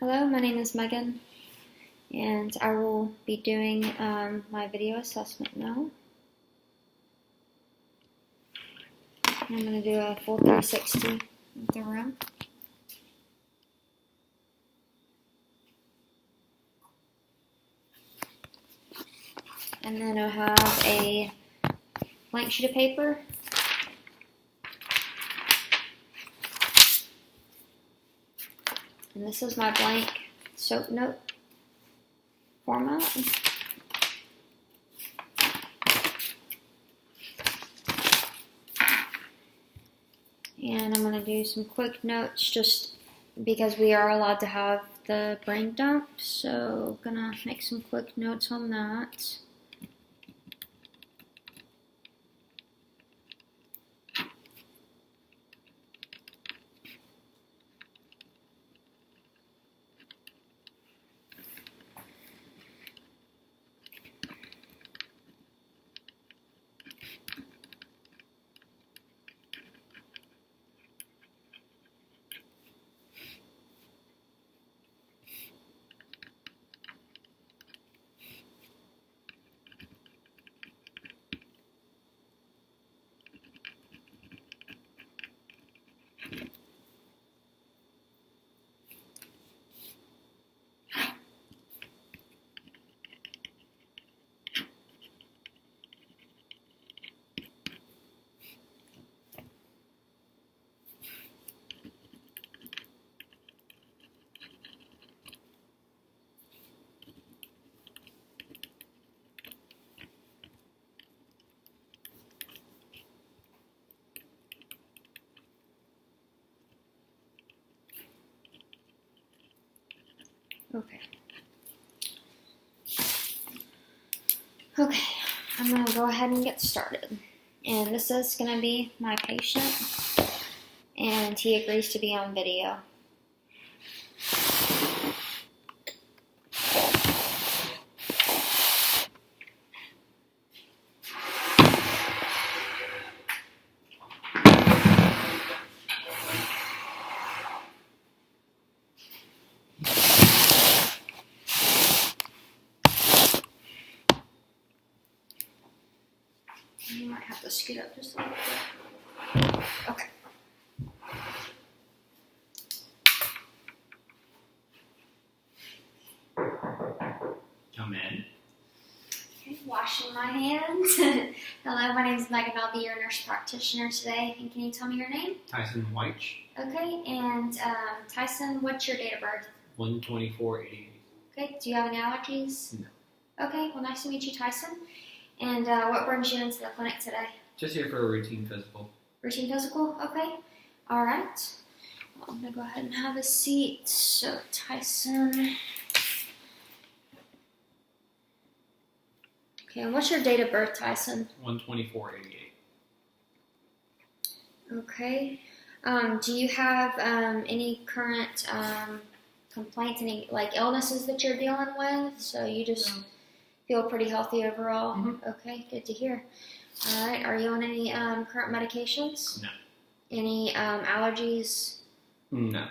Hello, my name is Megan, and I will be doing my video assessment now. I'm going to do a full 360 of the room. And then I'll have a blank sheet of paper. And this is my blank soap note format. And I'm going to do some quick notes just because we are allowed to have the brain dump. So I'm going to make some quick notes on that. Okay, I'm going to go ahead and get started. And this is going to be my patient, and he agrees to be on video. You might have to scoot up just a little bit. Okay. Come in. Okay, washing my hands. Hello, my name is Megan. I'll be your nurse practitioner today. And can you tell me your name? Tyson White. Okay, and Tyson, what's your date of birth? 1/24/88. Okay, do you have any allergies? No. Okay, well, nice to meet you, Tyson. And what brings you into the clinic today? Just here for a routine physical. Routine physical? Okay. All right. Well, I'm going to go ahead and have a seat. So, Tyson. Okay, and what's your date of birth, Tyson? 1/24/88. Okay. Do you have any current complaints, any like illnesses that you're dealing with? So you just feel pretty healthy overall? Mm-hmm. Okay, good to hear. All right. Are you on any current medications? No. Any allergies? No.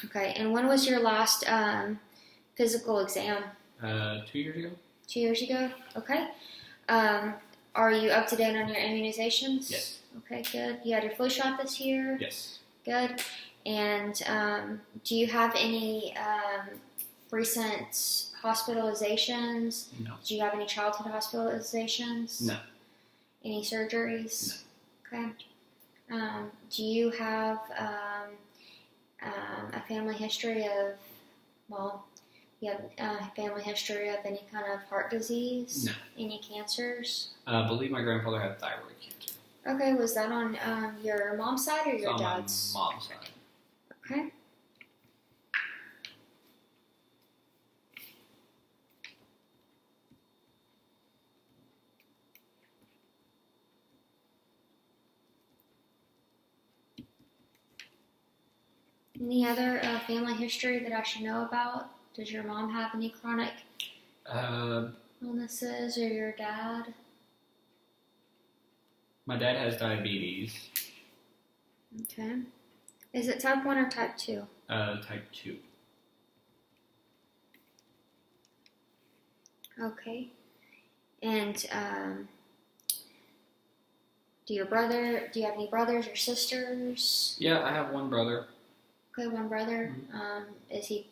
Okay. And when was your last physical exam? 2 years ago? 2 years ago? Okay. Are you up to date on your immunizations? Yes. Okay, good. You had your flu shot this year? Yes. Good. And do you have any recent hospitalizations? No. Do you have any childhood hospitalizations? No. Any surgeries? No. Okay. Do you have a family history of, you have a family history of any kind of heart disease? No. Any cancers? I believe my grandfather had thyroid cancer. Okay, was that on your mom's side or It's your on dad's? my mom's side. Okay. Any other family history that I should know about? Does your mom have any chronic illnesses, or your dad? My dad has diabetes. Okay. Is it type 1 or type 2? Type 2. Okay. And do you have any brothers or sisters? Yeah, I have one brother. Okay, one brother. Mm-hmm. Is he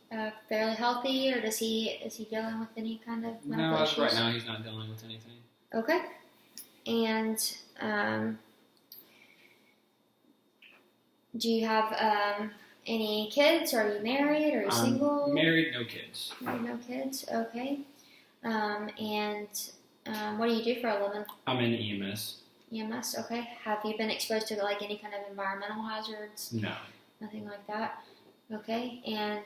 fairly healthy, or is he dealing with any kind of medical No, as issues? of right now, he's not dealing with anything. Okay. And do you have any kids? Are you married? Are you single? Married, no kids. No kids. Okay. And what do you do for a living? I'm in EMS. EMS. Okay. Have you been exposed to like any kind of environmental hazards? No. Nothing like that. Okay. And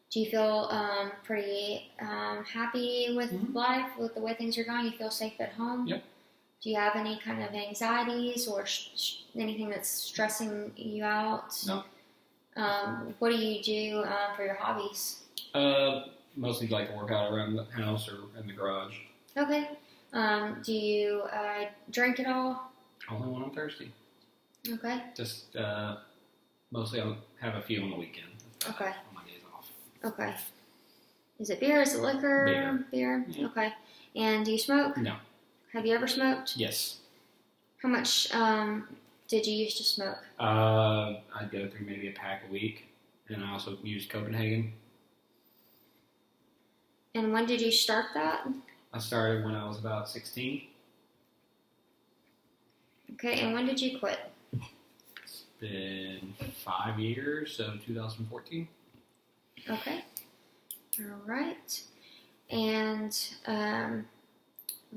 do you feel pretty happy with life, with the way things are going? You feel safe at home? Yep. Do you have any kind of anxieties or anything that's stressing you out? No. What do you do for your hobbies? Mostly like to work out around the house or in the garage. Okay. Do you drink at all? Only when I'm thirsty. Okay. Just mostly I'll have a few on the weekend. Okay. On my days off. Okay. Is it beer? Is it liquor? Beer. Yeah. Okay. And do you smoke? No. Have you ever smoked? Yes. How much did you used to smoke? I'd go through maybe a pack a week, and I also use Copenhagen. And when did you start that? I started when I was about 16. Okay, and when did you quit? It's been 5 years, so 2014. Okay. All right. And,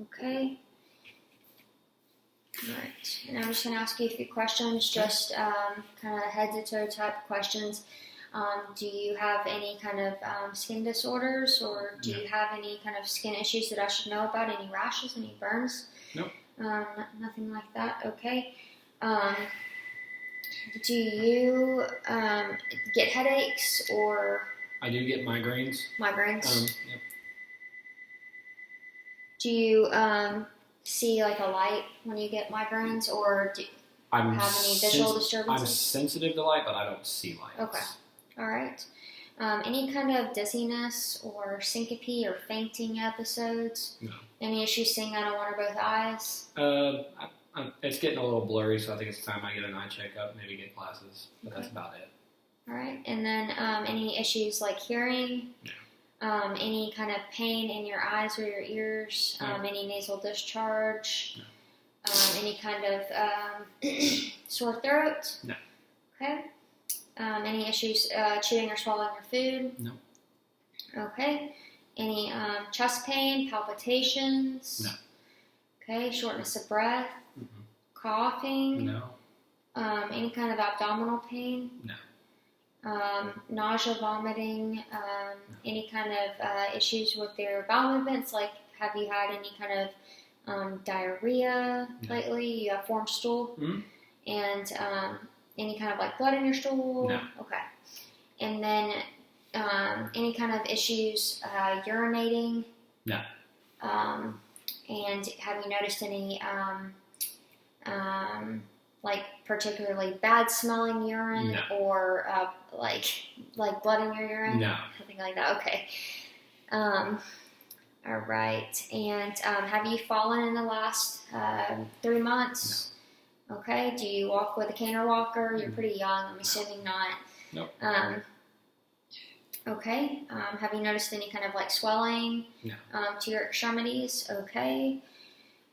okay. All right. And I'm just going to ask you a few questions, just kind of head to toe type questions. Do you have any kind of skin disorders, or do you have any kind of skin issues that I should know about? Any rashes, any burns? Nope. Nothing like that. Okay. Do you get headaches or I do get migraines. migraines? Yep. Do you see like a light when you get migraines, or do you have any visual disturbances? I'm sensitive to light, but I don't see lights. Okay. All right. Any kind of dizziness or syncope or fainting episodes? No. Any issues seeing out of one or both eyes? It's getting a little blurry, so I think it's time I get an eye checkup, maybe get glasses, but that's about it. All right. And then any issues like hearing? No. Any kind of pain in your eyes or your ears? No. Any nasal discharge? No. Any kind of sore throat? No. Okay. Any issues chewing or swallowing your food? No. Okay. Any chest pain, palpitations? No. Okay. Shortness of breath? Mm-mm. Coughing? No. Any kind of abdominal pain? No. Nausea, vomiting? Any kind of issues with your bowel movements? Like, have you had any kind of diarrhea lately? You have formed stool? Mm-hmm. And any kind of like blood in your stool? No. Okay. And then any kind of issues urinating? No. And have you noticed any like particularly bad smelling urine? No. Or like blood in your urine? No. Something like that. Okay. All right. And have you fallen in the last 3 months? No. Okay. Do you walk with a cane or walker? You're pretty young. I'm assuming not. Nope. Okay. Have you noticed any kind of like swelling No. to your extremities? Okay.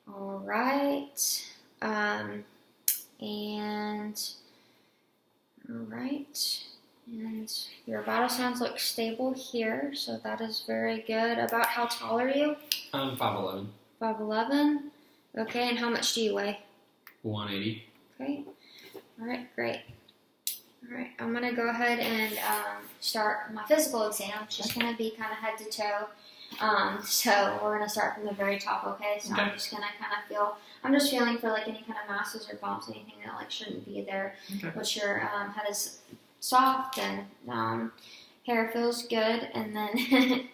All right. And all right. And your vital signs look stable here, so that is very good. About how tall are you? I'm 5'11". 5'11". Okay. And how much do you weigh? 180. Okay. All right, great. All right, I'm going to go ahead and start my physical exam. It's just going to be kind of head to toe. So we're going to start from the very top, okay? So Okay. I'm just going to kind of I'm just feeling for like any kind of masses or bumps, anything that like shouldn't be there. Okay. But your head is soft and hair feels good. And then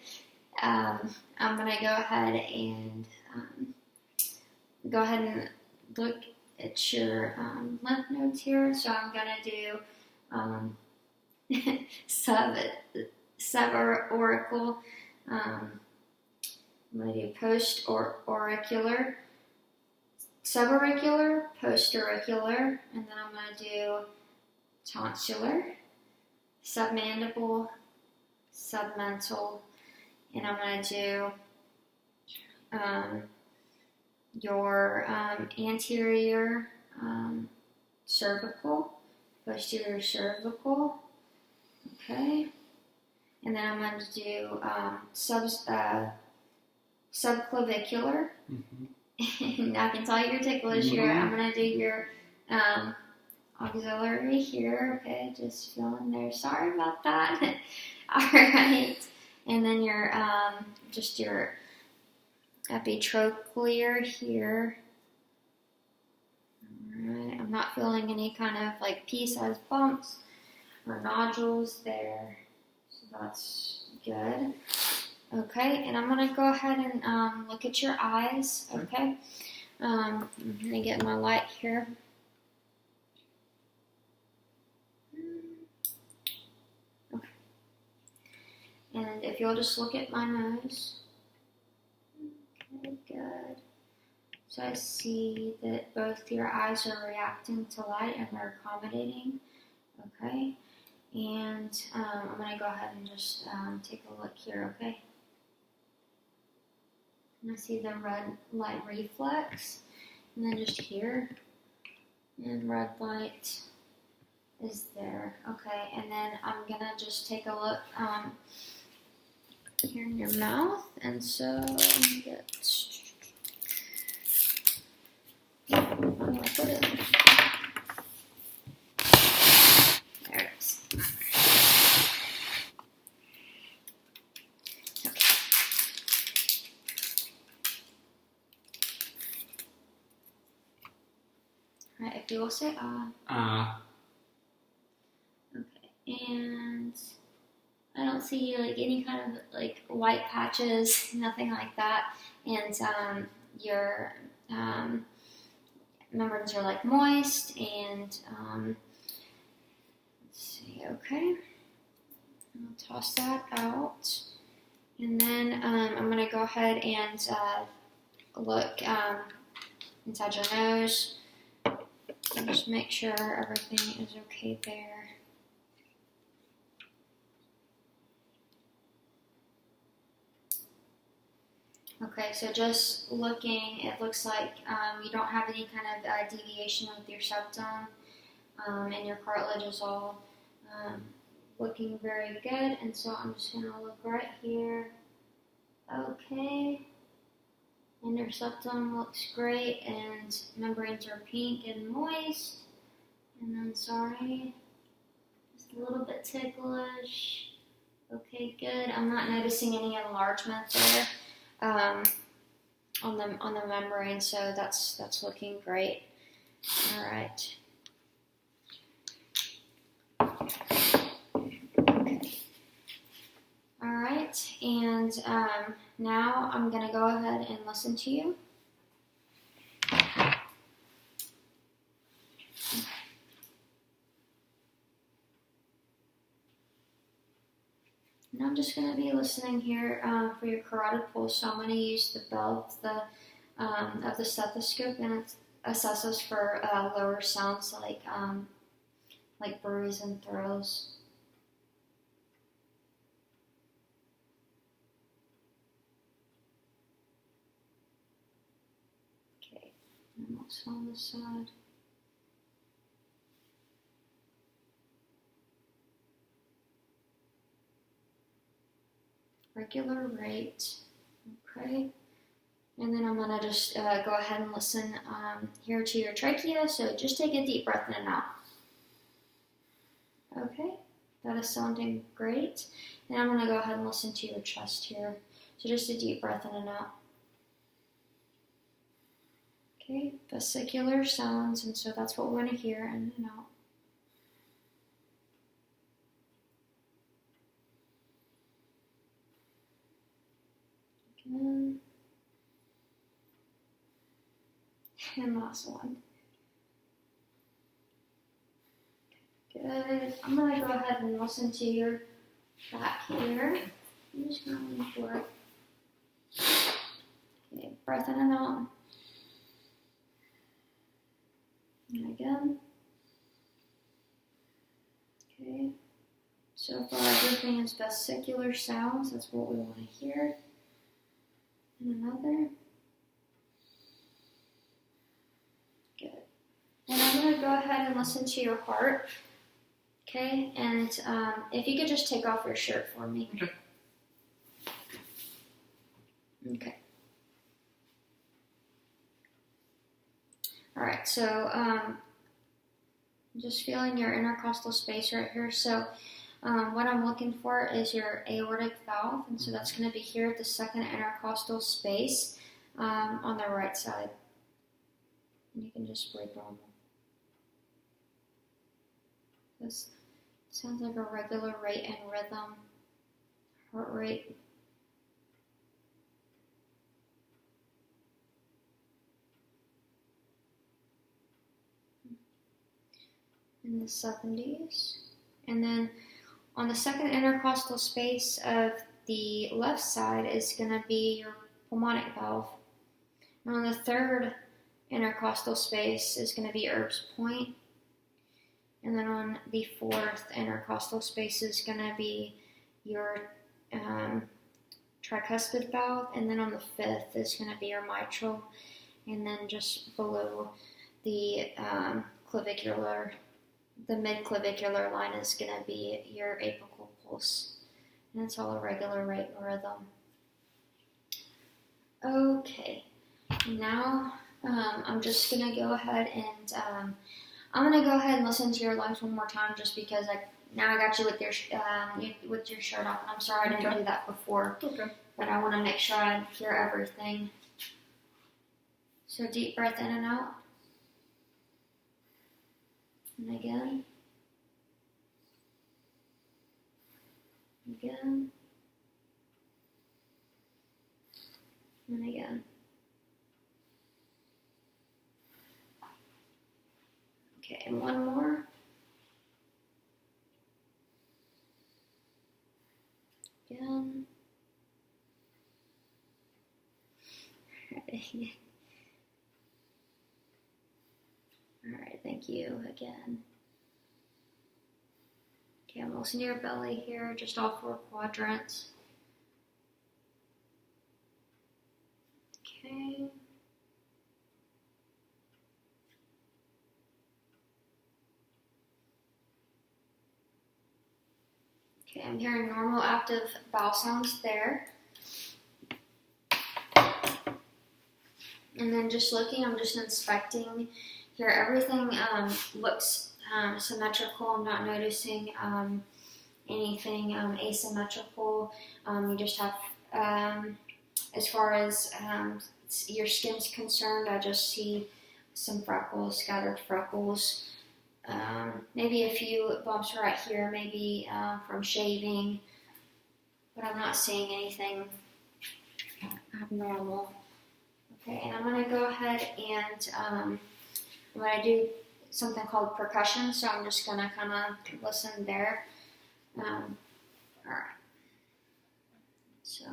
I'm going to go ahead and look at your lymph nodes here. So I'm going to do subaurical I'm going to do post or auricular, subauricular, post-auricular, and then I'm going to do tonsillar, submandible, submental, and I'm going to do your anterior cervical, posterior cervical, okay, and then I'm going to do subclavicular. And I can tell you're ticklish here. I'm going to do your auxiliary here, okay, just feeling there. Sorry about that. All right, and then your just your epitrochlear here. Alright, I'm not feeling any kind of like pea-sized bumps or nodules there, so that's good. Okay, and I'm going to go ahead and look at your eyes, okay? I'm going to get my light here. Okay. And if you'll just look at my nose. Okay, good. So I see that both your eyes are reacting to light and they're accommodating. Okay. And I'm going to go ahead and just take a look here, okay? And I see the red light reflex. And then just here. And red light is there. Okay. And then I'm going to just take a look here in your mouth. And so I'm going to get... Where do I put it? There it is. Okay. Alright, if you will say Okay, and I don't see like any kind of like white patches, nothing like that. And your membranes are like moist, and let's see, okay. I'll toss that out. And then I'm going to go ahead and look inside your nose and just make sure everything is okay there. Okay, so just looking, it looks like you don't have any kind of deviation with your septum, and your cartilage is all looking very good. And so I'm just going to look right here. Okay, and your septum looks great, and membranes are pink and moist. And then, sorry, just a little bit ticklish. Okay, good. I'm not noticing any enlargement there. On the membrane, so that's looking great. All right. Okay. All right, and now I'm gonna go ahead and listen to you. And I'm just going to be listening here for your carotid pulse. So I'm going to use the bell of the stethoscope, and it assesses for lower sounds like bruise and throws. Okay, and also on this side. Regular rate, okay, and then I'm gonna just go ahead and listen here to your trachea, so just take a deep breath in and out. Okay, that is sounding great, and I'm gonna go ahead and listen to your chest here, so just a deep breath in and out. Okay, vesicular sounds, and so that's what we're gonna hear in and out. And last one. Good. I'm going to go ahead and listen to your back here. I'm just going to lean forward. Okay, breath in and out. And again. Okay. So far, everything is vesicular sounds. That's what we want to hear. And another. Good. And I'm going to go ahead and listen to your heart. Okay, and if you could just take off your shirt for me. Okay. Okay. All right, so I'm just feeling your intercostal space right here. So what I'm looking for is your aortic valve, and so that's going to be here at the second intercostal space on the right side. And you can just breathe normal. This sounds like a regular rate and rhythm, heart rate. In the 70s. And then on the second intercostal space of the left side is going to be your pulmonic valve. And on the third intercostal space is going to be Erb's point. And then on the fourth intercostal space is going to be your tricuspid valve. And then on the fifth is going to be your mitral. And then just below the clavicular, the mid-clavicular line is going to be your apical pulse. And it's all a regular rate and rhythm. Okay, now I'm just going to go ahead and I'm going to go ahead and listen to your lungs one more time just because now I got you with your shirt off. And I'm sorry I didn't do that before. Okay. But I want to make sure I hear everything. So deep breath in and out. And again. Again. And again. Okay, and one more. Again. Alright, thank you again. Okay, I'm listening to your belly here, just all four quadrants. Okay. Okay, I'm hearing normal active bowel sounds there. And then just looking, I'm just inspecting here. Everything looks symmetrical. I'm not noticing anything asymmetrical. You just have, as far as your skin's concerned, I just see some freckles, scattered freckles. Maybe a few bumps right here, maybe from shaving, but I'm not seeing anything abnormal. Okay, and I'm going to go ahead and I'm going to do something called percussion, so I'm just going to kind of listen there. Alright, so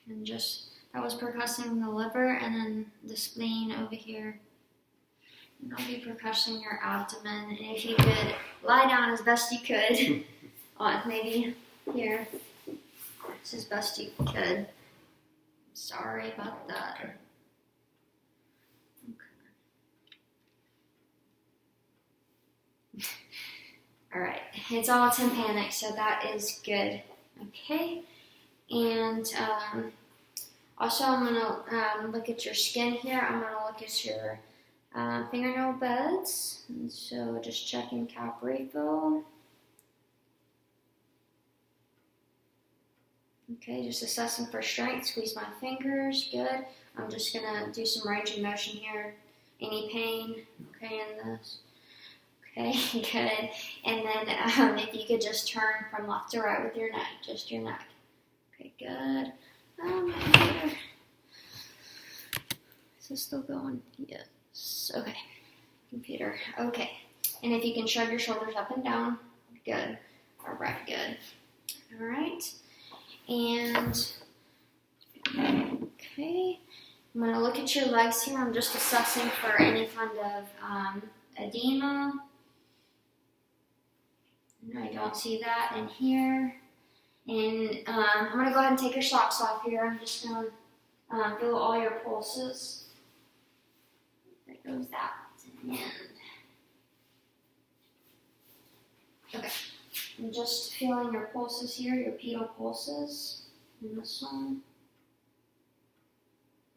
and just, that was percussing the liver, and then the spleen over here. And I'll be percussing your abdomen, and if you could lie down as best you could, maybe here, just as best you could. Sorry about that. Okay. Okay. Alright, it's all tympanic, so that is good. Okay, and also I'm going to look at your skin here. I'm going to look at your fingernail beds. And so just checking cap refill. Okay, just assessing for strength. Squeeze my fingers. Good. I'm just going to do some range of motion here. Any pain? Okay, in this. Okay, good. And then if you could just turn from left to right with your neck, just your neck. Okay, good. Is this still going? Yes. Okay. Computer. Okay. And if you can shrug your shoulders up and down. Good. All right. Good. All right. And okay. I'm going to look at your legs here. I'm just assessing for any kind of edema. I don't see that in here. And I'm going to go ahead and take your socks off here. I'm just going to feel all your pulses. There goes that. And okay. I'm just feeling your pulses here, your pedal pulses. And this one.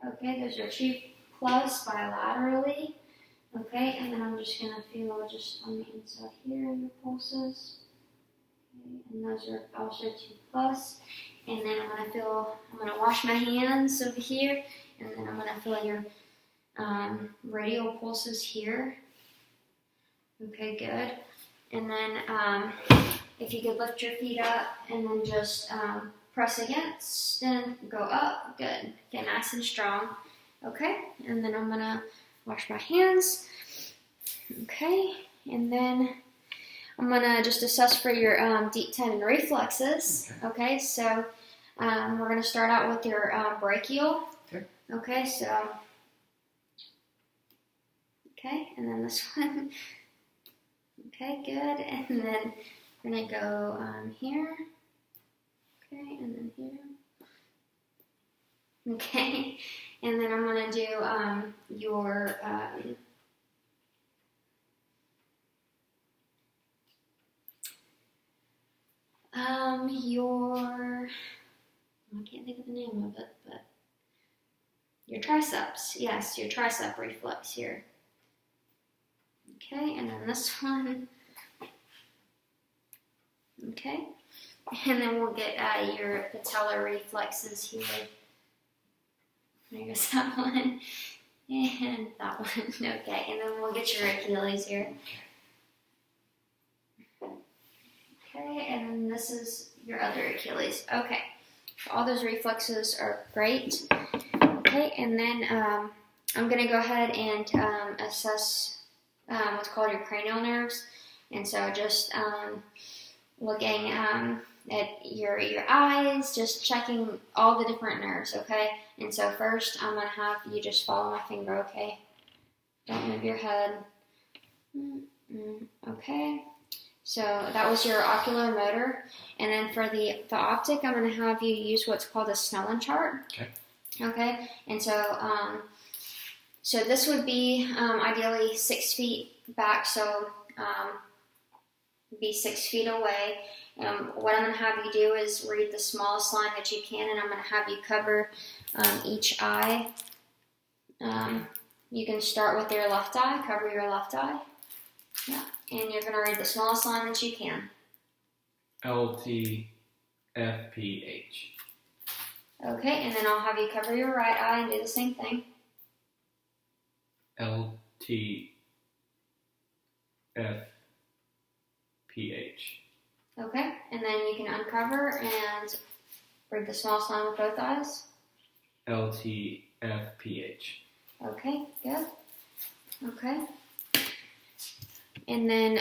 Okay, those are 2+ bilaterally. Okay, and then I'm just going to feel just on the inside here your pulses. Okay, and those are also 2+. And then I'm going to wash my hands over here. And then I'm going to feel your radial pulses here. Okay, good. And then if you could lift your feet up and then just press against and go up. Good. Get nice and strong. Okay, and then I'm going to wash my hands. Okay, and then I'm going to just assess for your deep tendon reflexes. Okay, so we're going to start out with your brachial. Okay, so, okay, and then this one. Okay, good, and then we're going to go here. Okay, and then here. Okay, and then I'm going to do your I can't think of the name of it, but your triceps. Yes, your tricep reflex here. Okay, and then this one. Okay, and then we'll get your patellar reflexes here. There goes that one, and that one. Okay, and then we'll get your Achilles here. Okay, and then this is your other Achilles. Okay, all those reflexes are great. Okay, and then I'm going to go ahead and assess what's called your cranial nerves. And so just looking at your eyes, just checking all the different nerves, okay? And so first I'm going to have you just follow my finger, okay? Don't move your head. Okay. So that was your ocular motor. And then for the optic, I'm going to have you use what's called a Snellen chart. Okay. Okay. And so so this would be ideally 6 feet back, so be 6 feet away. What I'm going to have you do is read the smallest line that you can, and I'm going to have you cover each eye. You can start with your left eye, cover your left eye. Yeah. And you're going to read the smallest line that you can. LTFPH. Okay, and then I'll have you cover your right eye and do the same thing. LTFPH. Okay, and then you can uncover and read the smallest line with both eyes. LTFPH. Okay, good. Okay. And then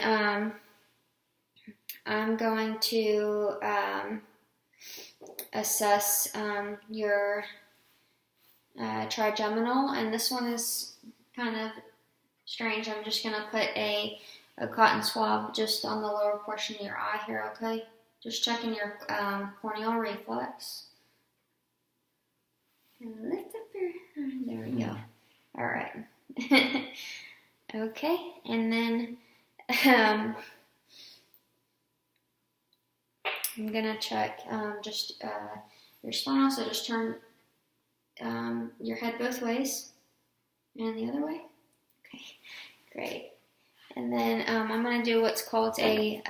I'm going to assess your trigeminal, and this one is kind of strange. I'm just going to put a cotton swab just on the lower portion of your eye here, okay? Just checking your corneal reflex. And lift up your, there we go. All right. Okay, and then I'm gonna check just your spine. So just turn your head both ways and the other way. Okay, great. And then I'm gonna do what's called a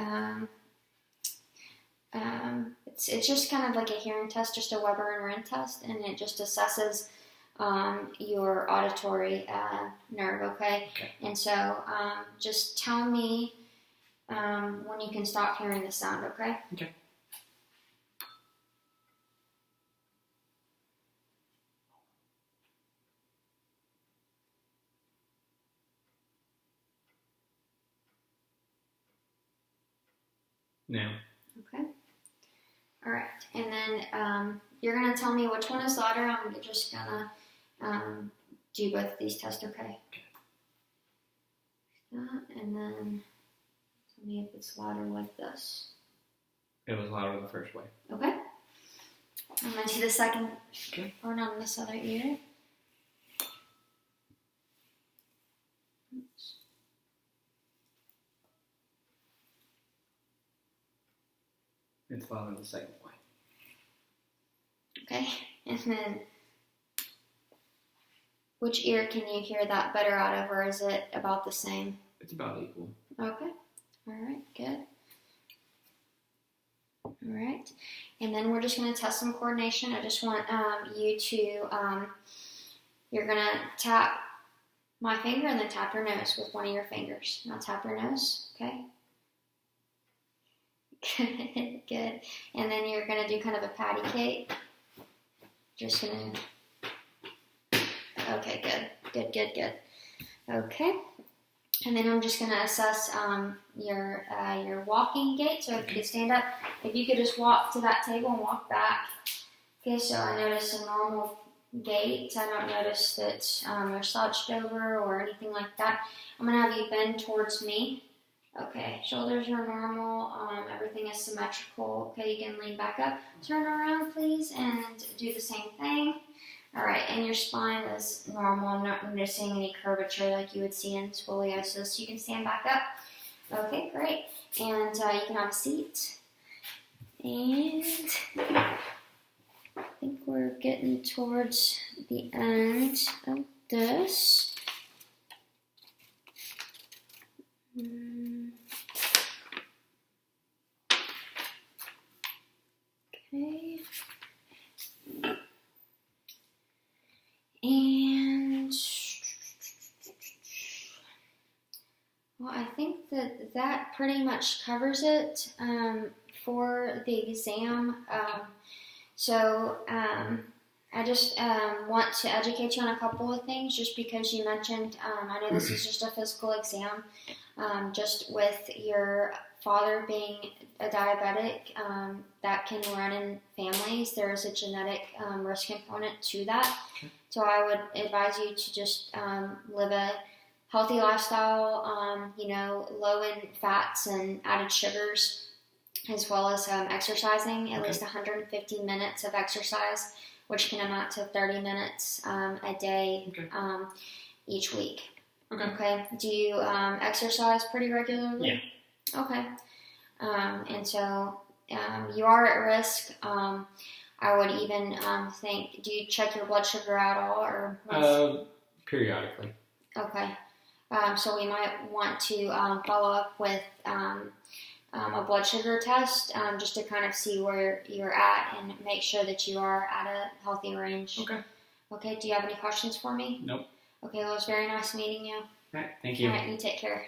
it's just kind of like a hearing test, just a Weber and Wren test, and it just assesses your auditory nerve, okay? And so just tell me when you can stop hearing the sound, okay? Okay. No. Okay. All right. And then you're going to tell me which one is louder. I'm just going to do both of these tests, okay? And then tell me if it's louder like this. It was louder the first way. Okay. I'm going to do the second Okay. part on this other ear. Oops. It's louder the second way. Okay. And then which ear can you hear that better out of, or is it about the same? It's about equal. Okay. All right. Good. All right. And then we're just going to test some coordination. I just want you to, you're going to tap my finger and then tap your nose with one of your fingers. Now tap your nose, okay? Good, good. And then you're going to do kind of a patty cake. Just going to, okay, good. Good. Okay. And then I'm just going to assess your walking gait. So if you could stand up, if you could just walk to that table and walk back. Okay, so I notice a normal gait. I don't notice that you're slouched over or anything like that. I'm going to have you bend towards me. Okay, shoulders are normal. Everything is symmetrical. Okay, you can lean back up. Turn around, please, and do the same thing. All right, and your spine is normal. I'm not noticing any curvature like you would see in scoliosis. You can stand back up. Okay, great. And you can have a seat. And I think we're getting towards the end of this. Okay. And well, I think that pretty much covers it for the exam. I just want to educate you on a couple of things, just because you mentioned, I know this is just a physical exam, just with your father being a diabetic, that can run in families. There is a genetic risk component to that. So I would advise you to just live a healthy lifestyle, low in fats and added sugars, as well as exercising, at least 150 minutes of exercise, which can amount to 30 minutes a day each week. Okay. Do you exercise pretty regularly? Yeah. Okay. And so you are at risk. I would even think, do you check your blood sugar at all? Or periodically. Okay. So we might want to follow up with a blood sugar test, just to kind of see where you're at and make sure that you are at a healthy range. Okay, do you have any questions for me? Nope. Okay, well, it was very nice meeting you. All right, thank you. All right, you take care.